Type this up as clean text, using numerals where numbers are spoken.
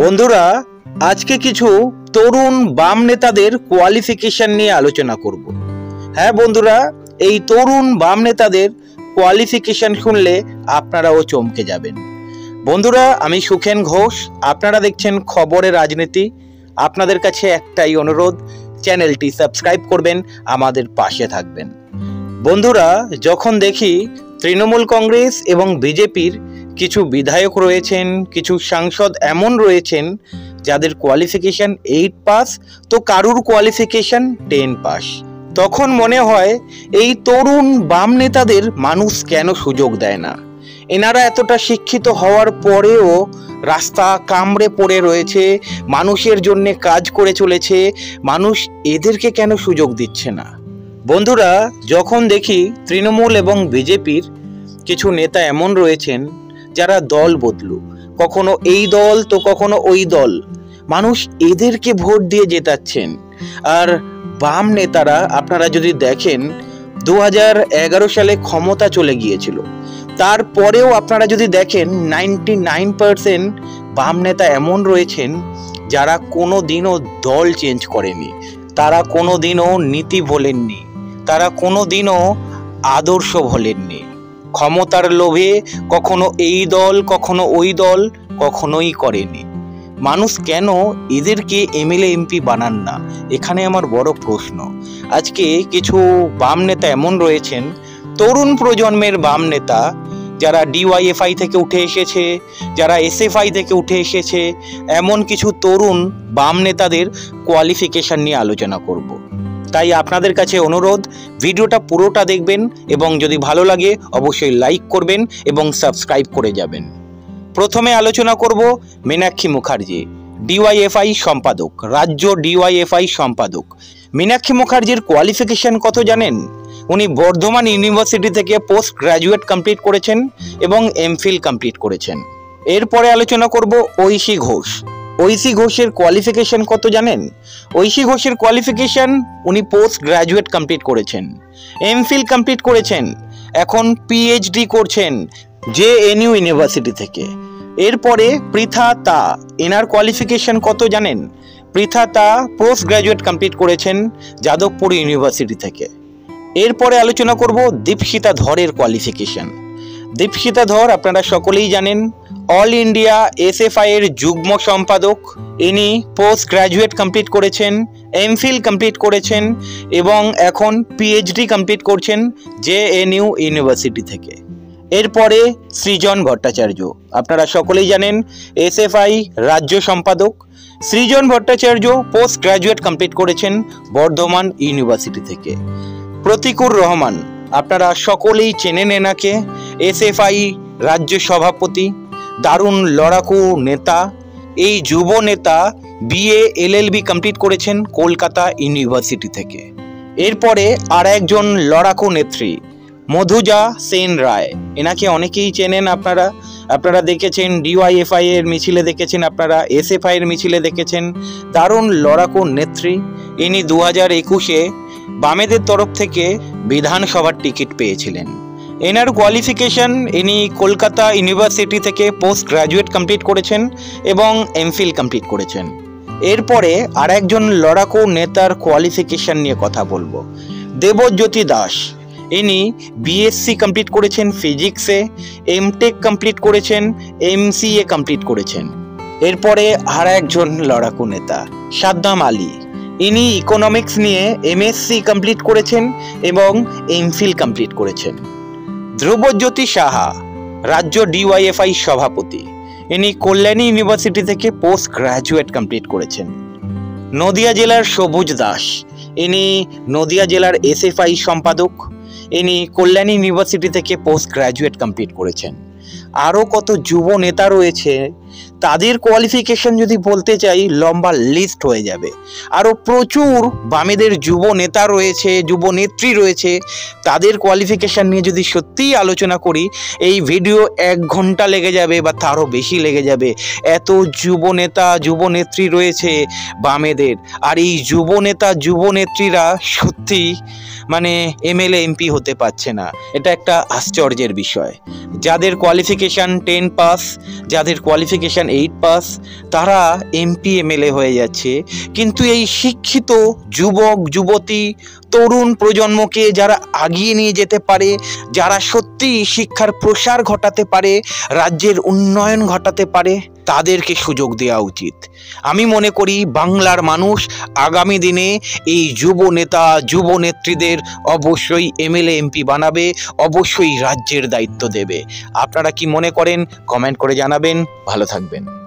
বন্ধুরা, আজকে কিছু তরুণ বাম নেতাদের কোয়ালিফিকেশন নিয়ে আলোচনা করব। হ্যাঁ বন্ধুরা, এই তরুণ বাম নেতাদের কোয়ালিফিকেশন শুনলে আপনারাও চমকে যাবেন। বন্ধুরা, আমি সুখেন ঘোষ, আপনারা দেখছেন খবরের রাজনীতি। আপনাদের কাছে একটাই অনুরোধ, চ্যানেলটি সাবস্ক্রাইব করবেন, আমাদের পাশে থাকবেন। বন্ধুরা, যখন দেখি তৃণমূল কংগ্রেস এবং বিজেপির কিছু বিধায়ক রয়েছেন, কিছু সাংসদ এমন রয়েছেন যাদের কোয়ালিফিকেশন 8 পাস, তো কারুর কোয়ালিফিকেশন 10 পাস, তখন মনে হয় এই তরুণ বাম নেতাদের মানুষ কেন সুযোগ দেয় না। এনারা এতটা শিক্ষিত হওয়ার পরেও রাস্তা কামড়ে পড়ে রয়েছে, মানুষের জন্য কাজ করে চলেছে, মানুষ এদেরকে কেন সুযোগ দিচ্ছে না। বন্ধুরা, যখন দেখি তৃণমূল এবং বিজেপির কিছু নেতা এমন রয়েছেন যারা দল বদলু, কখনো এই দল তো কখনো ওই দল, মানুষ এদেরকে ভোট দিয়ে জেতাচ্ছেন। আর বাম নেতারা আপনারা যদি দেখেন 2011 সালে ক্ষমতা চলে গিয়েছিল, তারপরেও আপনারা যদি দেখেন 99% বাম নেতা এমন রয়েছেন যারা কোনো দিনও দল চেঞ্জ করেনি, তারা কোনো দিনও নীতি ভোলেননি, তারা কোনো দিনও আদর্শ ভোলেননি। ক্ষমতার লোভে কখনো এই দল কখনো ওই দল কখনোই করেনি। মানুষ কেন এদেরকে এমএলএ এমপি বানান না, এখানে আমার বড় প্রশ্ন। আজকে কিছু বাম নেতা এমন রয়েছেন, তরুণ প্রজন্মের বাম নেতা, যারা ডিওয়াইএফআই থেকে উঠে এসেছে, যারা এসএফআই থেকে উঠে এসেছে, এমন কিছু তরুণ বাম নেতাদের কোয়ালিফিকেশন নিয়ে আলোচনা করব। তাই আপনাদের কাছে অনুরোধ, ভিডিওটা পুরোটা দেখবেন এবং যদি ভালো লাগে অবশ্যই লাইক করবেন এবং সাবস্ক্রাইব করে যাবেন। প্রথমে আলোচনা করব মীনাক্ষী মুখার্জি, ডিওয়াইএফআই সম্পাদক, রাজ্য ডিওয়াইএফআই সম্পাদক। মীনাক্ষী মুখার্জির কোয়ালিফিকেশন কত জানেন? উনি বর্ধমান ইউনিভার্সিটি থেকে পোস্ট গ্রাজুয়েট কমপ্লিট করেছেন এবং এমফিল কমপ্লিট করেছেন। এরপরে আলোচনা করব ঐশী ঘোষ। ঐশী ঘোষের কোয়ালিফিকেশন কত জানেন? ঐশী ঘোষের কোয়ালিফিকেশন, উনি পোস্ট গ্রাজুয়েট কমপ্লিট করেছেন, এমফিল কমপ্লিট করেছেন, এখন পিএইচডি করছেন জেএনইউ ইউনিভার্সিটি থেকে। এরপরে পৃথা তা, এনার কোয়ালিফিকেশন কত জানেন? পৃথা তা পোস্ট গ্রাজুয়েট কমপ্লিট করেছেন যাদবপুর ইউনিভার্সিটি থেকে। এরপরে আলোচনা করব দীপশিতা ধরের কোয়ালিফিকেশন। দীপশিতা ধর আপনারা সকলেই জানেন, অল ইন্ডিয়া এসএফআই এর যুগ্ম সম্পাদক। ইনি পোস্ট গ্রাজুয়েট কমপ্লিট করেছেন, এমফিল কমপ্লিট করেছেন এবং এখন পিএইচডি কমপ্লিট করছেন জেএনইউ ইউনিভার্সিটি থেকে। এরপরে সৃজন ভট্টাচার্য, আপনারা সকলেই জানেন এসএফআই রাজ্য সম্পাদক। সৃজন ভট্টাচার্য পোস্ট গ্রাজুয়েট কমপ্লিট করেছেন বর্ধমান ইউনিভার্সিটি থেকে। প্রতিকুর রহমান, আপনারা সকলেই চেনেন এনাকে, এসএফআই রাজ্য সভাপতি, দারুণ লড়াকু নেতা। এই যুব নেতা বিএ এলএলবি কমপ্লিট করেছেন কলকাতা ইউনিভার্সিটি থেকে। এরপরে আর একজন লড়াকু নেত্রী মধুজা সেন রায়, এনাকে অনেকেই চেনেন আপনারা দেখেছেন ডিওয়াইএফআই এর মিছিলে দেখেছেন, আপনারা এসএফআই এর মিছিলে দেখেছেন। দারুণ লড়াকু নেত্রী। ইনি 2021-এ বামেদের তরফ থেকে বিধানসভার টিকিট পেয়েছিলেন। এনার কোয়ালিফিকেশন, ইনি কলকাতা ইউনিভার্সিটি থেকে পোস্ট গ্রাজুয়েট কমপ্লিট করেছেন এবং এমফিল কমপ্লিট করেছেন। এরপরে আর একজন লড়াকু নেতার কোয়ালিফিকেশন নিয়ে কথা বলবো, দেবজ্যোতি দাস। ইনি বিএসসি কমপ্লিট করেছেন ফিজিক্সে, এমটেক কমপ্লিট করেছেন, এমসিএ কমপ্লিট করেছেন। এরপরে আর একজন লড়াকু নেতা সাদ্দাম আলী, ইনি ইকোনমিক্স নিয়ে এমএসসি কমপ্লিট করেছেন এবং এমফিল কমপ্লিট করেছেন। ধ্রুবজ্যোতি সাহা, রাজ্য ডিওয়াইএফআই সভাপতি, ইনি কল্যাণী ইউনিভার্সিটি থেকে পোস্ট গ্রাজুয়েট কমপ্লিট করেছেন। নদিয়া জেলার সবুজ দাস, ইনি নদিয়া জেলার এসএফআই সম্পাদক, ইনি কল্যাণী ইউনিভার্সিটি থেকে পোস্ট গ্রাজুয়েট কমপ্লিট করেছেন। আরও কত যুব নেতা রয়েছে, তাদের কোয়ালিফিকেশন যদি বলতে চাই লম্বা লিস্ট হয়ে যাবে। আরও প্রচুর বামেদের যুব নেতা রয়েছে, যুব নেত্রী রয়েছে, তাদের কোয়ালিফিকেশন নিয়ে যদি সত্যিই আলোচনা করি এই ভিডিও 1 ঘন্টা লেগে যাবে বা তারও বেশি লেগে যাবে। এত যুব নেতা যুব নেত্রী রয়েছে বামেদের, আর এই যুব নেতা যুব নেত্রীরা সত্যি এমএলএ এমপি হতে পারছে না। এটা একটা আশ্চর্যের বিষয়। যাদের কোয়ালিফিকেশন 10 পাস, যাদের কোয়ালিফিকেশন কোয়ালিফিকেশান 8 পাস, তারা এমপি এমএলএ হয়ে যাচ্ছে। কিন্তু এই শিক্ষিত যুবক যুবতী তরুণ প্রজন্মকে যারা আগিয়ে নিয়ে যেতে পারে, যারা সত্যি শিক্ষার প্রসার ঘটাতে পারে, রাজ্যের উন্নয়ন ঘটাতে পারে, তাদেরকে সুযোগ দেওয়া উচিত। আমি মনে করি বাংলার মানুষ আগামী দিনে এই যুব নেতা যুব নেত্রীদের অবশ্যই এমএলএ এমপি বানাবে, অবশ্যই রাজ্যের দায়িত্ব দেবে। আপনারা কি মনে করেন কমেন্ট করে জানাবেন। ভালো থাকবেন।